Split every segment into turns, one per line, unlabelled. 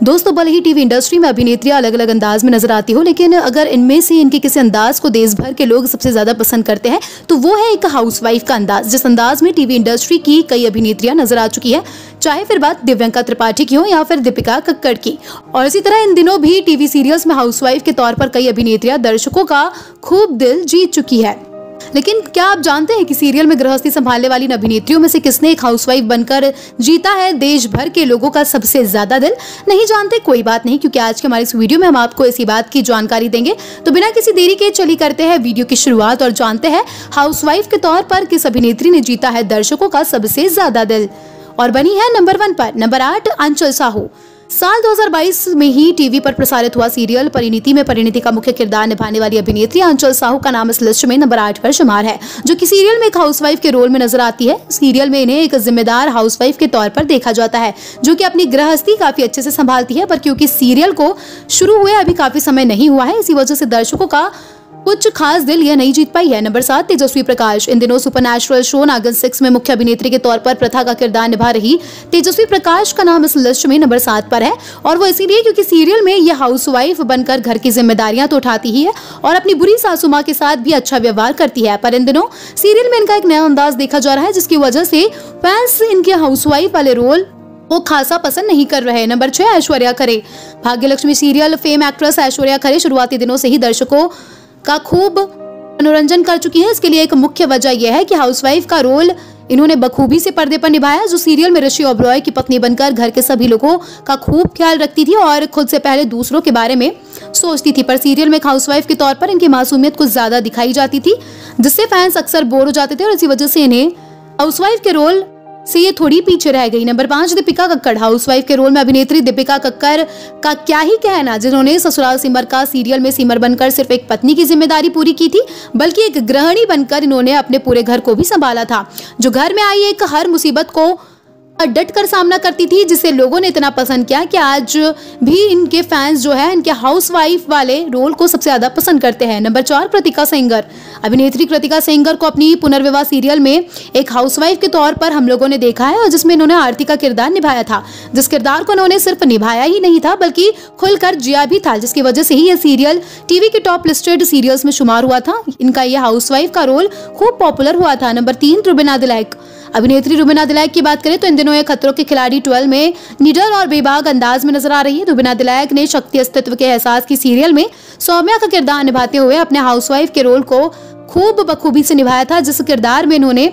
दोस्तों, भले ही TV industry में अभिनेत्रियां अलग अलग अंदाज में नजर आती हो, लेकिन अगर इनमें से इनके किसी अंदाज को देश भर के लोग सबसे ज्यादा पसंद करते हैं तो वो है एक हाउसवाइफ का अंदाज, जिस अंदाज में टीवी इंडस्ट्री की कई अभिनेत्रियां नजर आ चुकी है, चाहे फिर बात दिव्यंका त्रिपाठी की हो या फिर दीपिका कक्कड़ की। और इसी तरह इन दिनों भी टीवी सीरियल्स में हाउसवाइफ के तौर पर कई अभिनेत्रियां दर्शकों का खूब दिल जीत चुकी है। लेकिन क्या आप जानते हैं कि सीरियल में गृहस्थी संभालने वाली अभिनेत्रियों में से किसने एक हाउसवाइफ बनकर जीता है देश भर के लोगों का सबसे ज्यादा दिल? नहीं जानते? कोई बात नहीं, क्योंकि आज के हमारे इस वीडियो में हम आपको इसी बात की जानकारी देंगे। तो बिना किसी देरी के चलिए करते हैं वीडियो की शुरुआत और जानते हैं हाउसवाइफ के तौर पर किस अभिनेत्री ने जीता है दर्शकों का सबसे ज्यादा दिल और बनी है नंबर 1 पर। नंबर 8 अंचल साहू। साल 2022 में ही टीवी पर प्रसारित हुआ सीरियल परिणीति में परिणीति का मुख्य किरदार निभाने वाली अभिनेत्री अंचल साहू का नाम इस लिस्ट में नंबर 8 पर शुमार है, जो कि सीरियल में एक हाउसवाइफ के रोल में नजर आती है। सीरियल में इन्हें एक जिम्मेदार हाउसवाइफ के तौर पर देखा जाता है, जो कि अपनी गृहस्थी काफी अच्छे से संभालती है। पर क्योंकि सीरियल को शुरू हुए अभी काफी समय नहीं हुआ है, इसी वजह से दर्शकों का कुछ खास दिल यह नहीं जीत पाई है। नंबर 7 तेजस्वी प्रकाश। इन दिनों सुपरनैचुरल शो नागिन 6 में मुख्य अभिनेत्री के तौर पर प्रथा का किरदार निभा रही तेजस्वी प्रकाश का नाम इस लिस्ट में नंबर 7 पर है, और वो इसीलिए क्योंकि सीरियल में यह हाउसवाइफ बनकर घर की जिम्मेदारियां तो उठाती ही है और अपनी बुरी सासू माँ के साथ भी अच्छा व्यवहार करती है। पर इन दिनों सीरियल में इनका एक नया अंदाज देखा जा रहा है, जिसकी वजह से फैंस इनके हाउसवाइफ वाले रोल वो खासा पसंद नहीं कर रहे हैं। Number 6 Aishwarya Khare. Bhagyalakshmi serial fame actress Aishwarya Khare शुरुआती दिनों से ही दर्शकों का खूब मनोरंजन कर चुकी है। इसके लिए एक मुख्य वजह यह है कि हाउसवाइफ का रोल इन्होंने बखूबी से पर्दे पर निभाया, जो सीरियल में ऋषि ओबरॉय की पत्नी बनकर घर के सभी लोगों का खूब ख्याल रखती थी और खुद से पहले दूसरों के बारे में सोचती थी। पर सीरियल में एक हाउसवाइफ के तौर पर इनकी मासूमियत कुछ ज्यादा दिखाई जाती थी, जिससे फैंस अक्सर बोर हो जाते थे और इसी वजह से इन्हें हाउसवाइफ के रोल से ये थोड़ी पीछे रह गई। नंबर 5 दीपिका कक्कड़। हाउसवाइफ के रोल में अभिनेत्री दीपिका कक्कड़ का क्या ही कहना, जिन्होंने ससुराल सिमर का सीरियल में सिमर बनकर सिर्फ एक पत्नी की जिम्मेदारी पूरी की थी, बल्कि एक गृहिणी बनकर इन्होंने अपने पूरे घर को भी संभाला था, जो घर में आई एक हर मुसीबत को डट कर सामना करती थी, जिसे लोगों ने इतना पसंद किया कि आज भी इनके फैंस जो है इनके हाउसवाइफ वाले रोल को सबसे ज्यादा पसंद करते हैं। नंबर 4 कृतिका सेंगर। अभिनेत्री कृतिका सेंगर को अपनी पुनर्विवाह सीरियल में एक हाउसवाइफ के तौर पर हम लोगों ने देखा है, और जिसमें इन्होंने आरती का किरदार निभाया था, जिस किरदार को इन्होंने सिर्फ निभाया ही नहीं था बल्कि खुलकर जिया भी था, जिसकी वजह से ही यह सीरियल टीवी के टॉप लिस्टेड सीरियल्स में शुमार हुआ था। इनका यह हाउसवाइफ का रोल खूब पॉपुलर हुआ था। नंबर 3 रुबीना दिलैक। अभिनेत्री रुबीना दिलैक की बात करें तो इन दिनों ये खतरों के खिलाड़ी 12 में निडर और बेबाक अंदाज में नजर आ रही है। रुबीना दिलैक ने शक्ति अस्तित्व के एहसास की सीरियल में सौम्या का किरदार निभाते हुए अपने हाउसवाइफ के रोल को खूब बखूबी से निभाया था, जिस किरदार में इन्होंने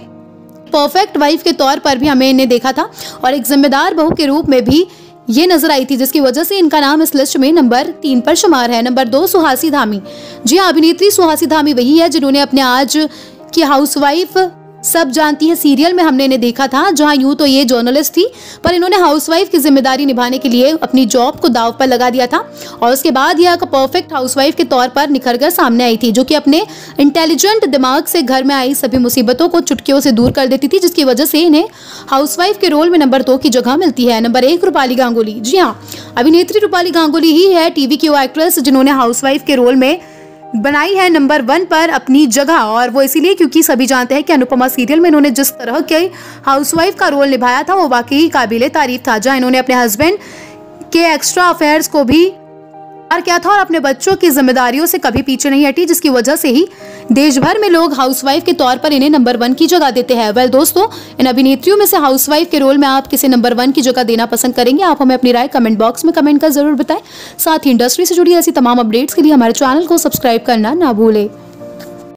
परफेक्ट वाइफ के तौर पर भी हमें इन्हें देखा था और एक जिम्मेदार बहू के रूप में भी ये नजर आई थी, जिसकी वजह से इनका नाम इस लिस्ट में नंबर 3 पर शुमार है। नंबर 2 सुहासी धामी। जी हाँ, अभिनेत्री सुहासी धामी वही है जिन्होंने अपने आज की हाउसवाइफ सब जानती है सीरियल में हमने इन्हें देखा था, जहां यूं तो ये जर्नलिस्ट थी, पर इन्होंने हाउसवाइफ की जिम्मेदारी निभाने के लिए अपनी जॉब को दांव पर लगा दिया था और उसके बाद यह एक परफेक्ट हाउसवाइफ के तौर पर निखर कर सामने आई थी, जो कि अपने इंटेलिजेंट दिमाग से घर में आई सभी मुसीबतों को चुटकियों से दूर कर देती थी, जिसकी वजह से इन्हें हाउसवाइफ के रोल में नंबर 2 की जगह मिलती है। नंबर 1 रूपाली गांगुली। जी हाँ, अभिनेत्री रूपाली गांगुली ही है टीवी की वो एक्ट्रेस जिन्होंने हाउसवाइफ के रोल में बनाई है नंबर 1 पर अपनी जगह, और वो इसीलिए क्योंकि सभी जानते हैं कि अनुपमा सीरियल में इन्होंने जिस तरह के हाउसवाइफ का रोल निभाया था वो वाकई काबिले तारीफ था, जहां इन्होंने अपने हस्बैंड के एक्स्ट्रा अफेयर्स को भी प्यार किया था और अपने बच्चों की जिम्मेदारियों से कभी पीछे नहीं हटी, जिसकी वजह से ही देश भर में लोग हाउसवाइफ के तौर पर इन्हें नंबर 1 की जगह देते हैं। वेल दोस्तों, इन अभिनेत्रियों में से हाउसवाइफ के रोल में आप किसे नंबर 1 की जगह देना पसंद करेंगे? आप हमें अपनी राय कमेंट बॉक्स में कमेंट कर जरूर बताएं। साथ ही इंडस्ट्री से जुड़ी ऐसी तमाम अपडेट्स के लिए हमारे चैनल को सब्सक्राइब करना ना भूलें।